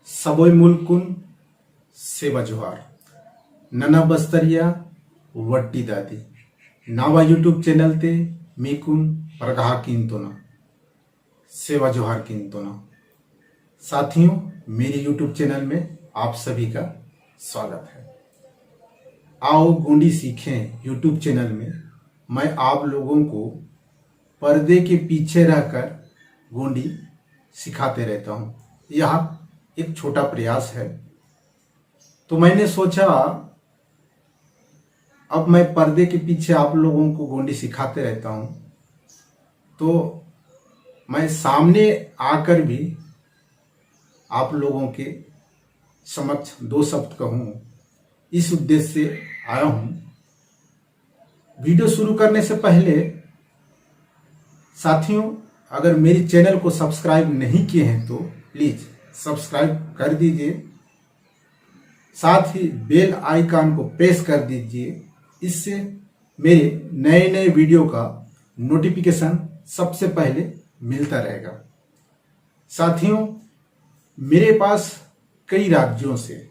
सबोय मुल्कुन सेवा जोहार नना बस्तरिया वट्टी दादी नावा यूट्यूब चैनल ते मीकुन परगहा किंतोना सेवा जोहार किंतोना। साथियों, मेरे यूट्यूब चैनल में आप सभी का स्वागत है। आओ गोंडी सीखें यूट्यूब चैनल में मैं आप लोगों को पर्दे के पीछे रहकर गोंडी सिखाते रहता हूँ। यह एक छोटा प्रयास है, तो मैंने सोचा अब मैं पर्दे के पीछे आप लोगों को गोंडी सिखाते रहता हूँ, तो मैं सामने आकर भी आप लोगों के समक्ष दो शब्द कहूँ, इस उद्देश्य से आया हूँ। वीडियो शुरू करने से पहले साथियों, अगर मेरे चैनल को सब्सक्राइब नहीं किए हैं तो प्लीज सब्सक्राइब कर दीजिए, साथ ही बेल आइकन को प्रेस कर दीजिए। इससे मेरे नए नए वीडियो का नोटिफिकेशन सबसे पहले मिलता रहेगा। साथियों, मेरे पास कई राज्यों से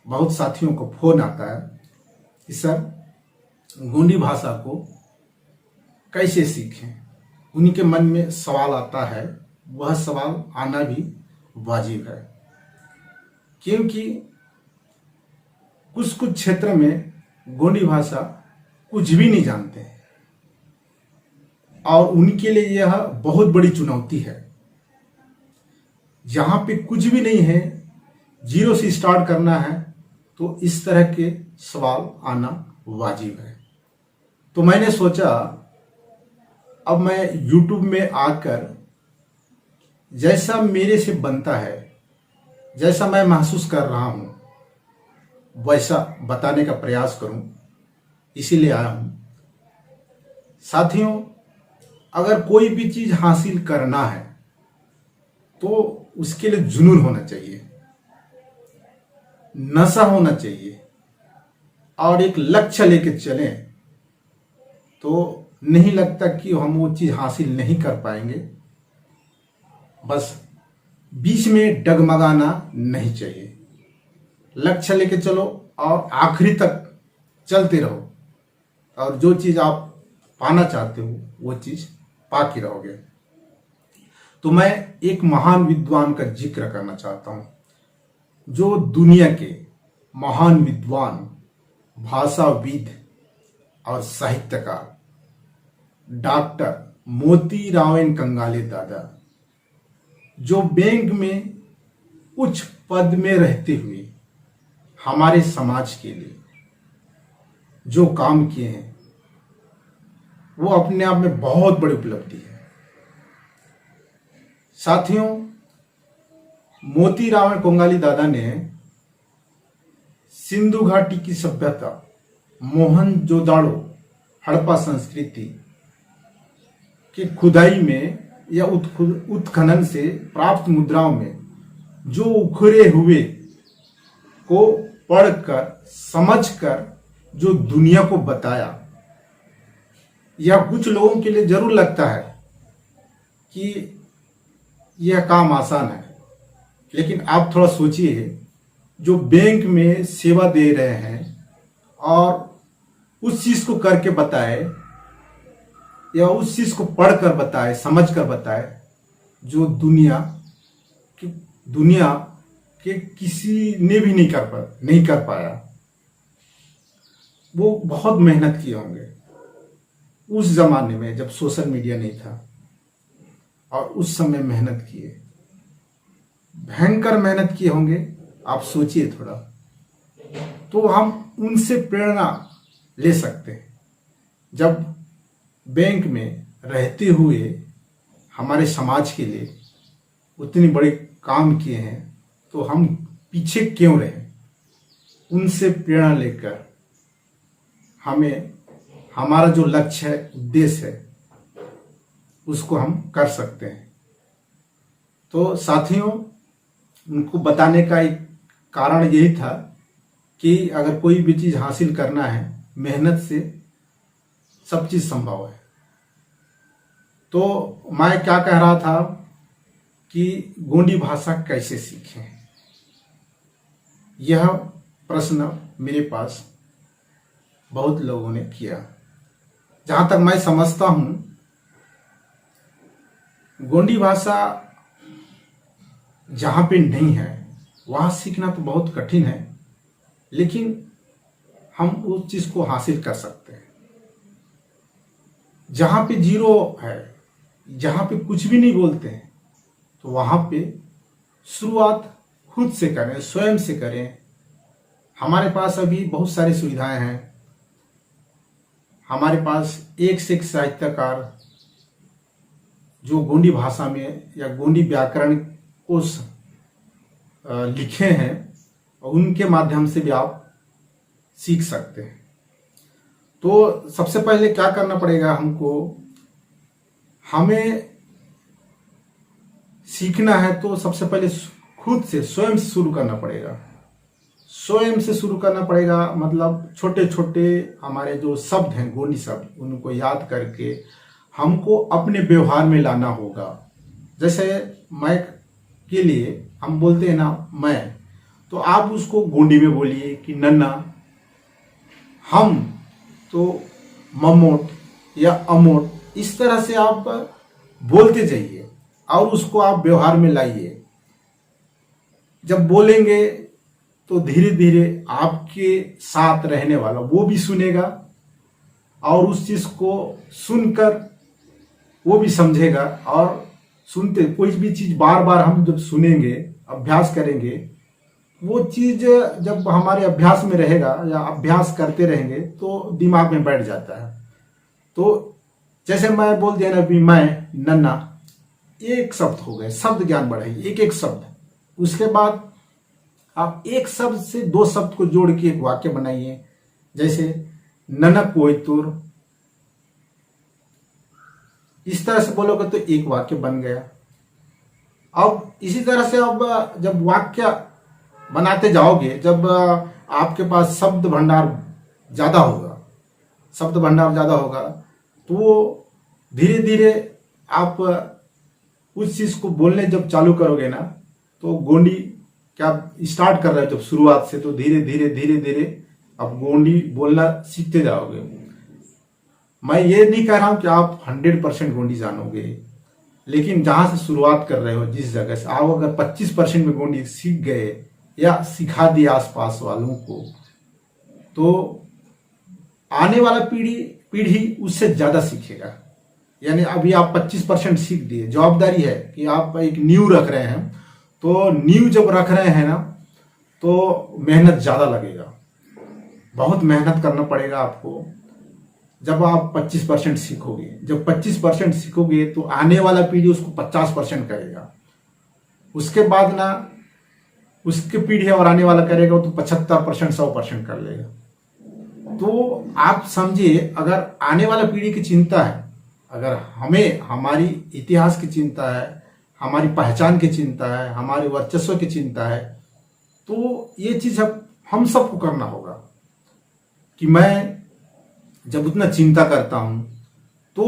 बहुत साथियों को फोन आता है कि सर गोंडी भाषा को कैसे सीखें। उनके मन में सवाल आता है, वह सवाल आना भी वाजिब है, क्योंकि कुछ कुछ क्षेत्र में गोंडी भाषा कुछ भी नहीं जानते हैं और उनके लिए यह बहुत बड़ी चुनौती है। जहां पे कुछ भी नहीं है, जीरो से स्टार्ट करना है, तो इस तरह के सवाल आना वाजिब है। तो मैंने सोचा अब मैं YouTube में आकर जैसा मेरे से बनता है, जैसा मैं महसूस कर रहा हूं, वैसा बताने का प्रयास करूं, इसीलिए आया हूं। साथियों, अगर कोई भी चीज हासिल करना है तो उसके लिए जुनून होना चाहिए, नशा होना चाहिए और एक लक्ष्य लेके चलें, तो नहीं लगता कि हम वो चीज हासिल नहीं कर पाएंगे। बस बीच में डगमगाना नहीं चाहिए, लक्ष्य लेके चलो और आखिरी तक चलते रहो, और जो चीज आप पाना चाहते हो वो चीज पा के रहोगे। तो मैं एक महान विद्वान का जिक्र करना चाहता हूं, जो दुनिया के महान विद्वान, भाषाविद और साहित्यकार डॉक्टर मोतीराव कंगाले दादा, जो बैंक में उच्च पद में रहते हुए हमारे समाज के लिए जो काम किए हैं, वो अपने आप में बहुत बड़ी उपलब्धि है। साथियों, मोतीराव कंगाली दादा ने सिंधु घाटी की सभ्यता, मोहनजोदाड़ो हड़प्पा संस्कृति की खुदाई में या उत्खनन से प्राप्त मुद्राओं में जो उखड़े हुए को पढ़कर समझकर जो दुनिया को बताया, यह कुछ लोगों के लिए जरूर लगता है कि यह काम आसान है, लेकिन आप थोड़ा सोचिए, जो बैंक में सेवा दे रहे हैं और उस चीज को करके बताए या उस चीज को पढ़कर बताए, समझकर बताए, जो दुनिया के किसी ने भी नहीं कर पाया। वो बहुत मेहनत किए होंगे उस जमाने में जब सोशल मीडिया नहीं था, और उस समय मेहनत किए, भयंकर मेहनत किए होंगे। आप सोचिए थोड़ा, तो हम उनसे प्रेरणा ले सकते हैं। जब बैंक में रहते हुए हमारे समाज के लिए उतनी बड़े काम किए हैं, तो हम पीछे क्यों रहे? उनसे प्रेरणा लेकर हमें हमारा जो लक्ष्य है, उद्देश्य है, उसको हम कर सकते हैं। तो साथियों, उनको बताने का एक कारण यही था कि अगर कोई भी चीज हासिल करना है, मेहनत से सब चीज संभव है। तो मैं क्या कह रहा था कि गोंडी भाषा कैसे सीखें, यह प्रश्न मेरे पास बहुत लोगों ने किया। जहां तक मैं समझता हूं, गोंडी भाषा जहां पे नहीं है वहां सीखना तो बहुत कठिन है, लेकिन हम उस चीज को हासिल कर सकते हैं। जहां पे जीरो है, जहां पे कुछ भी नहीं बोलते हैं, तो वहां पे शुरुआत खुद से करें, स्वयं से करें। हमारे पास अभी बहुत सारी सुविधाएं हैं। हमारे पास एक से एक साहित्यकार जो गोंडी भाषा में या गोंडी व्याकरण को लिखे हैं, और उनके माध्यम से भी आप सीख सकते हैं। तो सबसे पहले क्या करना पड़ेगा हमको, हमें सीखना है तो सबसे पहले खुद से, स्वयं से शुरू करना पड़ेगा। स्वयं से शुरू करना पड़ेगा मतलब छोटे छोटे हमारे जो शब्द हैं, गोंडी शब्द, उनको याद करके हमको अपने व्यवहार में लाना होगा। जैसे मैं के लिए हम बोलते हैं ना मैं, तो आप उसको गोंडी में बोलिए कि नन्ना। हम तो ममोट या अमोट, इस तरह से आप बोलते जाइए और उसको आप व्यवहार में लाइए। जब बोलेंगे तो धीरे धीरे आपके साथ रहने वाला वो भी सुनेगा और उस चीज को सुनकर वो भी समझेगा। और सुनते कोई भी चीज बार बार हम जब सुनेंगे, अभ्यास करेंगे, वो चीज जब हमारे अभ्यास में रहेगा या अभ्यास करते रहेंगे तो दिमाग में बैठ जाता है। तो जैसे मैं बोल दिया ना अभी, मैं नन्ना, एक शब्द हो गए, शब्द ज्ञान बढ़ाइए, एक एक शब्द। उसके बाद आप एक शब्द से दो शब्द को जोड़ के एक वाक्य बनाइए। जैसे ननक कोयतुर, इस तरह से बोलोगे तो एक वाक्य बन गया। अब इसी तरह से अब जब वाक्य बनाते जाओगे, जब आपके पास शब्द भंडार ज्यादा होगा, तो वो धीरे धीरे आप उस चीज को बोलने जब चालू करोगे ना, तो गोंडी क्या स्टार्ट कर रहे हो जब शुरुआत से, तो धीरे धीरे धीरे धीरे आप गोंडी बोलना सीखते जाओगे। मैं ये नहीं कह रहा हूं कि आप 100% गोंडी जानोगे, लेकिन जहां से शुरुआत कर रहे हो, जिस जगह से आप अगर 25% में गोंडी सीख गए या सिखा दिया आसपास वालों को, तो आने वाला पीढ़ी उससे ज्यादा सीखेगा। यानी अभी आप 25% सीख दिए, जवाबदारी है कि आप एक नींव रख रहे हैं। तो नींव जब रख रहे हैं ना, तो मेहनत ज्यादा लगेगा, बहुत मेहनत करना पड़ेगा आपको। जब आप 25% सीखोगे, जब 25% सीखोगे तो आने वाला पीढ़ी उसको 50% करेगा। उसके बाद ना उसके पीढ़ी और आने वाला करेगा तो 75%, 100% कर लेगा। तो आप समझिए, अगर आने वाला पीढ़ी की चिंता है, अगर हमें हमारी इतिहास की चिंता है, हमारी पहचान की चिंता है, हमारे वर्चस्व की चिंता है, तो ये चीज हम सबको करना होगा। कि मैं जब उतना चिंता करता हूं तो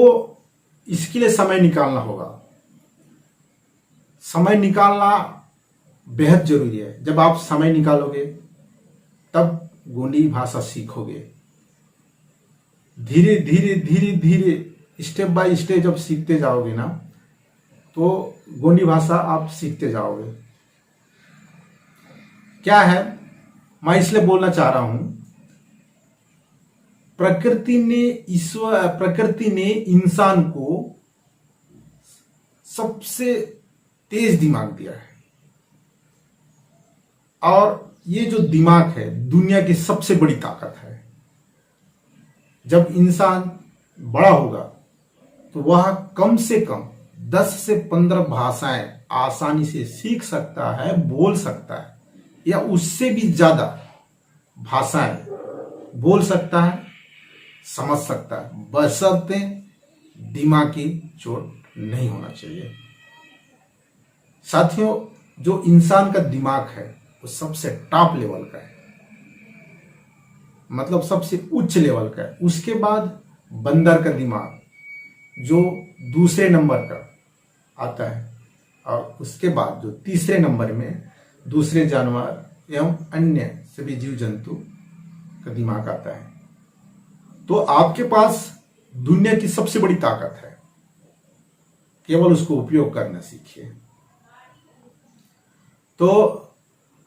इसके लिए समय निकालना होगा। समय निकालना बेहद जरूरी है। जब आप समय निकालोगे तब गोंडी भाषा सीखोगे। धीरे धीरे धीरे धीरे स्टेप बाय स्टेप जब सीखते जाओगे ना, तो गोंडी भाषा आप सीखते जाओगे। क्या है, मैं इसलिए बोलना चाह रहा हूं, प्रकृति ने इंसान को सबसे तेज दिमाग दिया है, और ये जो दिमाग है दुनिया की सबसे बड़ी ताकत है। जब इंसान बड़ा होगा तो वह कम से कम 10 से 15 भाषाएं आसानी से सीख सकता है, बोल सकता है, या उससे भी ज्यादा भाषाएं बोल सकता है, समझ सकता है, बशर्ते दिमाग की चोट नहीं होना चाहिए। साथियों, जो इंसान का दिमाग है वो सबसे टॉप लेवल का है, मतलब सबसे उच्च लेवल का है। उसके बाद बंदर का दिमाग जो दूसरे नंबर का आता है, और उसके बाद जो तीसरे नंबर में दूसरे जानवर एवं अन्य सभी जीव जंतु का दिमाग आता है। तो आपके पास दुनिया की सबसे बड़ी ताकत है, केवल उसको उपयोग करना सीखिए। तो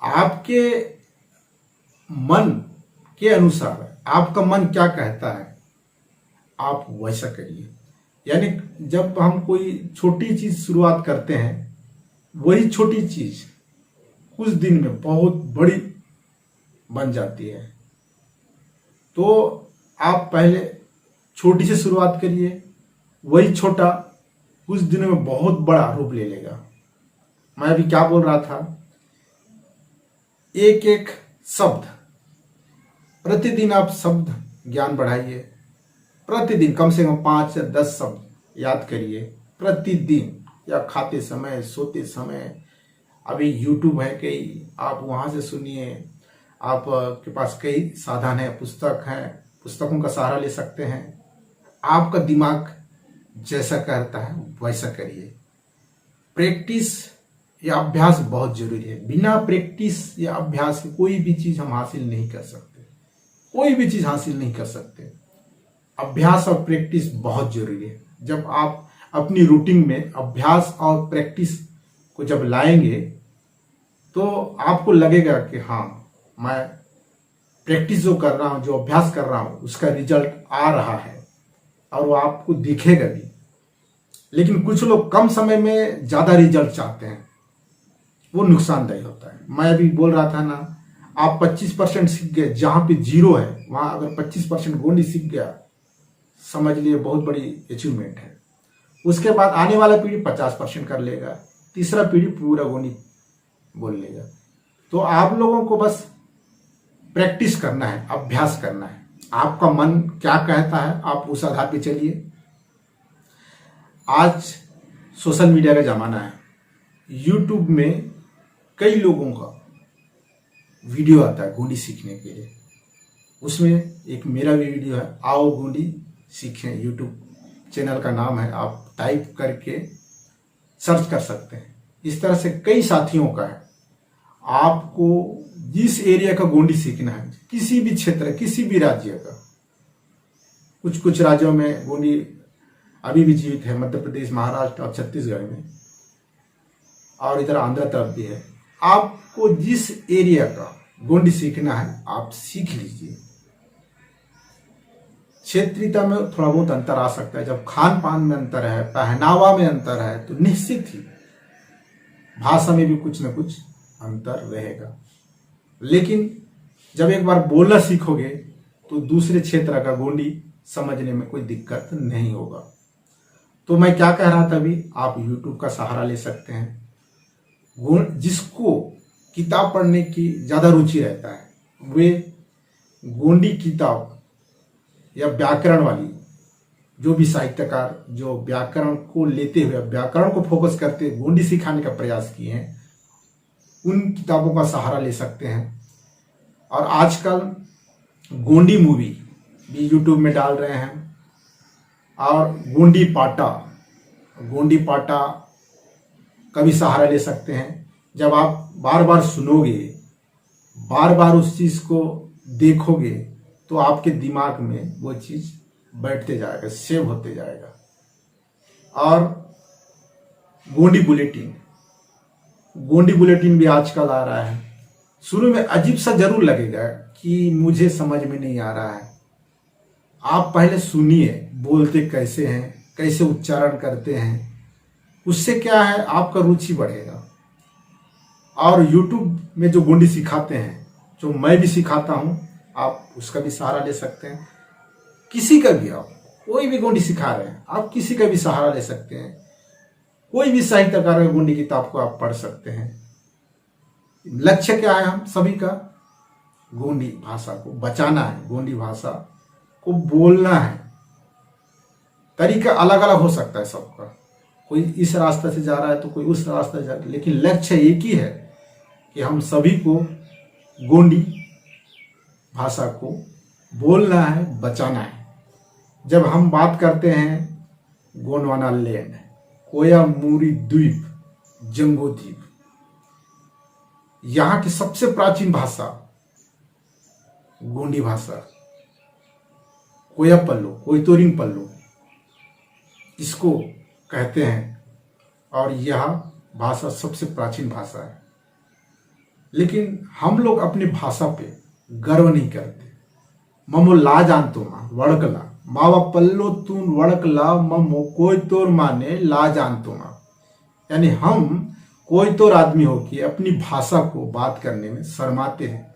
आपके मन के अनुसार आपका मन क्या कहता है आप वैसा करिए। यानी जब हम कोई छोटी चीज शुरुआत करते हैं, वही छोटी चीज कुछ दिन में बहुत बड़ी बन जाती है। तो आप पहले छोटी से शुरुआत करिए, वही छोटा कुछ दिनों में बहुत बड़ा रूप ले लेगा। मैं अभी क्या बोल रहा था, एक एक शब्द प्रतिदिन आप शब्द ज्ञान बढ़ाइए। प्रतिदिन कम से कम 5 से 10 शब्द याद करिए प्रतिदिन, या खाते समय, सोते समय। अभी यूट्यूब है कई, आप वहां से सुनिए। आप के पास कई साधन है, पुस्तक है, पुस्तकों का सहारा ले सकते हैं। आपका दिमाग जैसा करता है वैसा करिए। प्रैक्टिस या अभ्यास बहुत जरूरी है। बिना प्रैक्टिस या अभ्यास के कोई भी चीज हम हासिल नहीं कर सकते, कोई भी चीज हासिल नहीं कर सकते। अभ्यास और प्रैक्टिस बहुत जरूरी है। जब आप अपनी रूटीन में अभ्यास और प्रैक्टिस को जब लाएंगे तो आपको लगेगा कि हाँ, मैं प्रैक्टिस जो कर रहा हूं, जो अभ्यास कर रहा हूं, उसका रिजल्ट आ रहा है और वो आपको दिखेगा भी। लेकिन कुछ लोग कम समय में ज्यादा रिजल्ट चाहते हैं, वो नुकसानदायी होता है। मैं अभी बोल रहा था ना, आप 25% सीख गए, जहां पे 0 है वहां अगर 25% गोंडी सीख गया, समझ लिए बहुत बड़ी अचीवमेंट है। उसके बाद आने वाला पीढ़ी 50% कर लेगा, तीसरा पीढ़ी पूरा गोंडी बोल लेगा। तो आप लोगों को बस प्रैक्टिस करना है, अभ्यास करना है। आपका मन क्या कहता है आप उस आधार पे चलिए। आज सोशल मीडिया का जमाना है, यूट्यूब में कई लोगों का वीडियो आता है गोंडी सीखने के लिए। उसमें एक मेरा भी वीडियो है, आओ गोंडी सीखें। यूट्यूब चैनल का नाम है, आप टाइप करके सर्च कर सकते हैं। इस तरह से कई साथियों का है। आपको जिस एरिया का गोंडी सीखना है, किसी भी क्षेत्र, किसी भी राज्य का, कुछ कुछ राज्यों में गोंडी अभी भी जीवित है, मध्य प्रदेश, महाराष्ट्र और छत्तीसगढ़ में, और इधर आंध्र तरफ भी है। आपको जिस एरिया का गोंडी सीखना है आप सीख लीजिए। क्षेत्रीयता में थोड़ा बहुत अंतर आ सकता है, जब खान पान में अंतर है, पहनावा में अंतर है, तो निश्चित ही भाषा में भी कुछ न कुछ अंतर रहेगा। लेकिन जब एक बार बोलना सीखोगे तो दूसरे क्षेत्र का गोंडी समझने में कोई दिक्कत नहीं होगा। तो मैं क्या कह रहा था अभी, आप YouTube का सहारा ले सकते हैं। जिसको किताब पढ़ने की ज्यादा रुचि रहता है, वे गोंडी किताब या व्याकरण वाली, जो भी साहित्यकार जो व्याकरण को लेते हुए, व्याकरण को फोकस करते हुए गोंडी सिखाने का प्रयास किए हैं, उन किताबों का सहारा ले सकते हैं। और आजकल गोंडी मूवी भी यूट्यूब में डाल रहे हैं, और गोंडी पाटा का भी सहारा ले सकते हैं। जब आप बार बार सुनोगे, बार बार उस चीज को देखोगे, तो आपके दिमाग में वो चीज बैठते जाएगा, सेव होते जाएगा। और गोंडी बुलेटिन भी आजकल आ रहा है। शुरू में अजीब सा जरूर लगेगा कि मुझे समझ में नहीं आ रहा है। आप पहले सुनिए, बोलते कैसे हैं, कैसे उच्चारण करते हैं, उससे क्या है आपका रुचि बढ़ेगा। और YouTube में जो गोंडी सिखाते हैं, जो मैं भी सिखाता हूं, आप उसका भी सहारा ले सकते हैं। किसी का भी, आप कोई भी गोंडी सिखा रहे हैं, आप किसी का भी सहारा ले सकते हैं। कोई भी साहित्यकार का गोंडी किताब को आप पढ़ सकते हैं। लक्ष्य क्या है हम सभी का? गोंडी भाषा को बचाना है, गोंडी भाषा को बोलना है। तरीका अलग अलग हो सकता है सबका, कोई इस रास्ते से जा रहा है तो कोई उस रास्ते से जा रहा है, लेकिन लक्ष्य एक ही है कि हम सभी को गोंडी भाषा को बोलना है, बचाना है। जब हम बात करते हैं गोंडवाना लैंड, कोयामुरी द्वीप, जंगो द्वीप, यहाँ की सबसे प्राचीन भाषा गोंडी भाषा, कोया पल्लो, कोयतोरिंग पल्लो इसको कहते हैं, और यह भाषा सबसे प्राचीन भाषा है। लेकिन हम लोग अपनी भाषा पे गर्व नहीं करते। ममो ला जानतो मा वड़कला मावा पल्लो तून वड़कला ममो कोयतोर माने ला जानतो मा, यानी हम कोयतोर आदमी हो कि अपनी भाषा को बात करने में शर्माते हैं।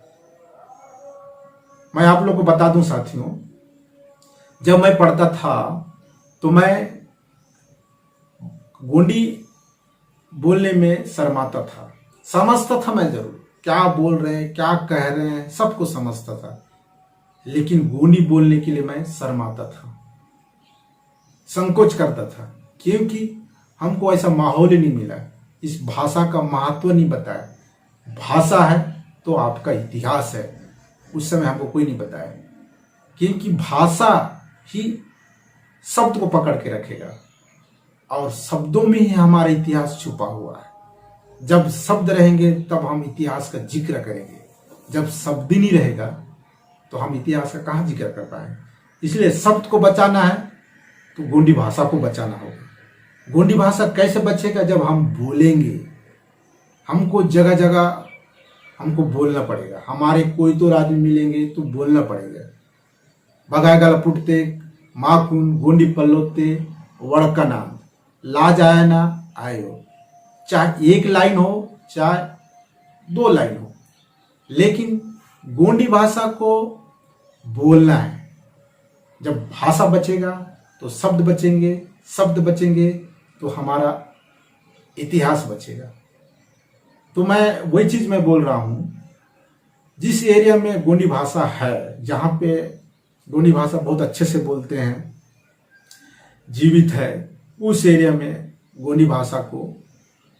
मैं आप लोगों को बता दूं साथियों, जब मैं पढ़ता था तो मैं गोंडी बोलने में शर्माता था। समझता था मैं जरूर क्या बोल रहे हैं, क्या कह रहे हैं, सबको समझता था, लेकिन गोंडी बोलने के लिए मैं शर्माता था, संकोच करता था, क्योंकि हमको ऐसा माहौल ही नहीं मिला, इस भाषा का महत्व नहीं बताया। भाषा है तो आपका इतिहास है, उस समय हमको कोई नहीं बताया, क्योंकि भाषा ही शब्द को पकड़ के रखेगा और शब्दों में ही हमारा इतिहास छुपा हुआ है। जब शब्द रहेंगे तब हम इतिहास का जिक्र करेंगे, जब शब्द ही नहीं रहेगा तो हम इतिहास का कहाँ जिक्र कर पाएंगे। इसलिए शब्द को बचाना है तो गोंडी भाषा को बचाना होगा। गोंडी भाषा कैसे बचेगा? जब हम बोलेंगे, हमको जगह जगह हमको बोलना पड़ेगा। हमारे कोई तो आदमी मिलेंगे तो बोलना पड़ेगा। बगाएगा पुटते माकुन गोंडी पल्लोते वड़का नाम लाज आया ना आयो, चाहे एक लाइन हो चाहे 2 लाइन हो, लेकिन गोंडी भाषा को बोलना है। जब भाषा बचेगा तो शब्द बचेंगे, शब्द बचेंगे तो हमारा इतिहास बचेगा। तो मैं वही चीज मैं बोल रहा हूं, जिस एरिया में गोंडी भाषा है, जहां पे गोंडी भाषा बहुत अच्छे से बोलते हैं, जीवित है, उस एरिया में गोंडी भाषा को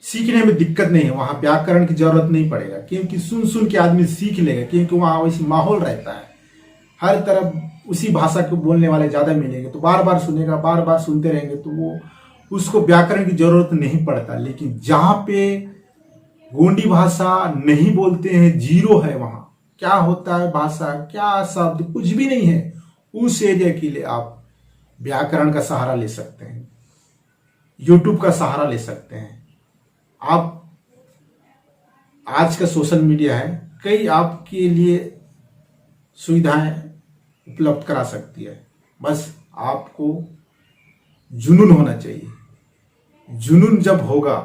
सीखने में दिक्कत नहीं है। वहां व्याकरण की जरूरत नहीं पड़ेगा, क्योंकि सुन सुन के आदमी सीख लेगा, क्योंकि वहां वैसी माहौल रहता है। हर तरफ उसी भाषा को बोलने वाले ज्यादा मिलेंगे, तो बार बार सुनेगा, बार बार सुनते रहेंगे, तो वो उसको व्याकरण की जरूरत नहीं पड़ता। लेकिन जहां पे गोंडी भाषा नहीं बोलते हैं, जीरो है, वहां क्या होता है, भाषा क्या शब्द कुछ भी नहीं है, उस एरिया के लिए आप व्याकरण का सहारा ले सकते हैं, यूट्यूब का सहारा ले सकते हैं। आप आज का सोशल मीडिया है, कई आपके लिए सुविधाएं उपलब्ध करा सकती है। बस आपको जुनून होना चाहिए। जुनून जब होगा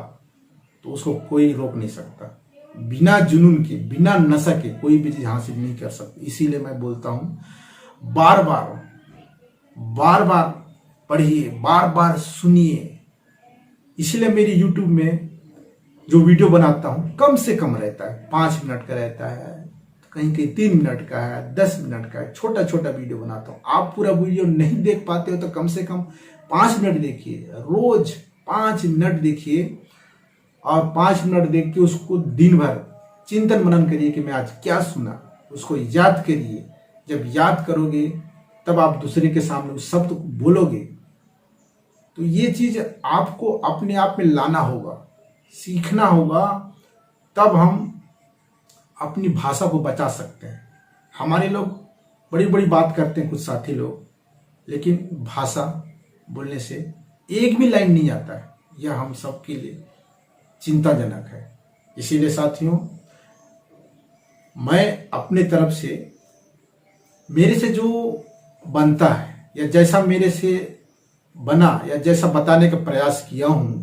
तो उसको कोई रोक नहीं सकता। बिना जुनून के, बिना नशा के कोई भी चीज हासिल नहीं कर सकती। इसीलिए मैं बोलता हूं, बार बार पढ़िए, बार बार सुनिए। इसलिए मेरी यूट्यूब में जो वीडियो बनाता हूं कम से कम रहता है, 5 मिनट का रहता है, कहीं कहीं 3 मिनट का है, 10 मिनट का है, छोटा छोटा वीडियो बनाता हूं। आप पूरा वीडियो नहीं देख पाते हो तो कम से कम 5 मिनट देखिए, रोज 5 मिनट देखिए, और 5 मिनट देख के उसको दिन भर चिंतन मनन करिए कि मैं आज क्या सुना, उसको याद करिए। जब याद करोगे तब आप दूसरे के सामने उस शब्द को बोलोगे। तो ये चीज आपको अपने आप में लाना होगा, सीखना होगा, तब हम अपनी भाषा को बचा सकते हैं। हमारे लोग बड़ी बड़ी बात करते हैं, कुछ साथी लोग, लेकिन भाषा बोलने से एक भी लाइन नहीं आता है। यह हम सबके लिए चिंताजनक है। इसीलिए साथियों, मैं अपने तरफ से, मेरे से जो बनता है या जैसा मेरे से बना या जैसा बताने का प्रयास किया हूं,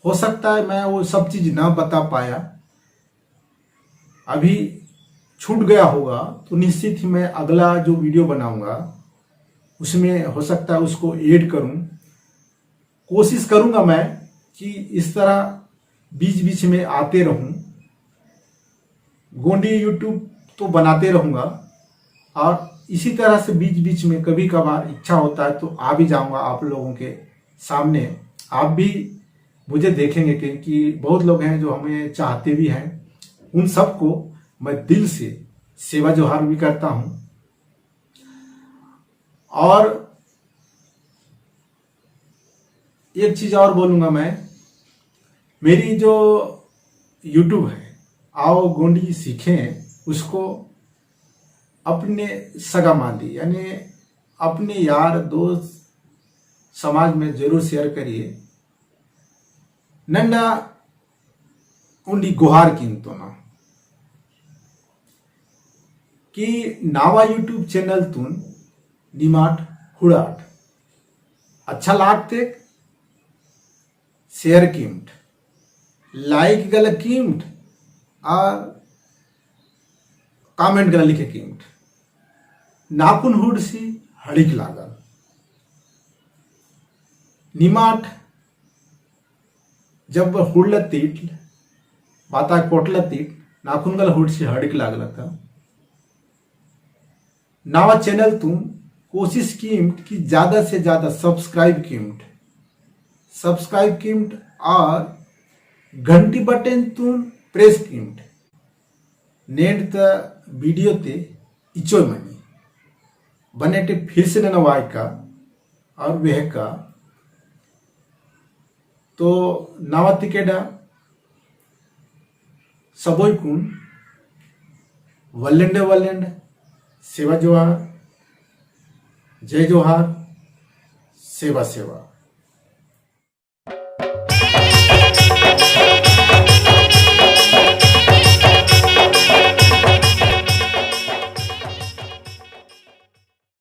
हो सकता है मैं वो सब चीज ना बता पाया, अभी छूट गया होगा, तो निश्चित ही मैं अगला जो वीडियो बनाऊंगा उसमें हो सकता है उसको ऐड करूं। कोशिश करूंगा मैं कि इस तरह बीच बीच में आते रहूं। गोंडी यूट्यूब तो बनाते रहूंगा, और इसी तरह से बीच बीच में कभी कभार इच्छा होता है तो आ भी जाऊंगा आप लोगों के सामने। आप भी मुझे देखेंगे, क्योंकि बहुत लोग हैं जो हमें चाहते भी हैं, उन सबको मैं दिल से सेवा जोहार भी करता हूं। और एक चीज और बोलूंगा मैं, मेरी जो यूट्यूब है आओ गोंडी सीखें, उसको अपने सगा मांदी यानी अपने यार दोस्त समाज में जरूर शेयर करिए। नन्ना उंडी गुहार किंतो ना कि नावा यूट्यूब चैनल तुन निमाट हुड़ाट अच्छा लागते शेयर कीमट लाइक गला कीमट और कमेंट गला लिखे कीमट नाकुन हुड सी हड़िक लागल निमाट जब हुड़ल तीट बाता कोटल तीट नाकुन गला हुड सी हड़िक लागल था। नावा चैनल तुम कोशिश कीमट कि ज्यादा से ज्यादा सब्सक्राइब कीमट और घंटी बटन तुम प्रेस कीमट नेट त वीडियो ते इचो मनी बनेटे फिर से नवाय का और वह का तो नावा तिकेडा सबोई कुन वल्लेंड सेवा जोहार, जय जोहार, सेवा सेवा।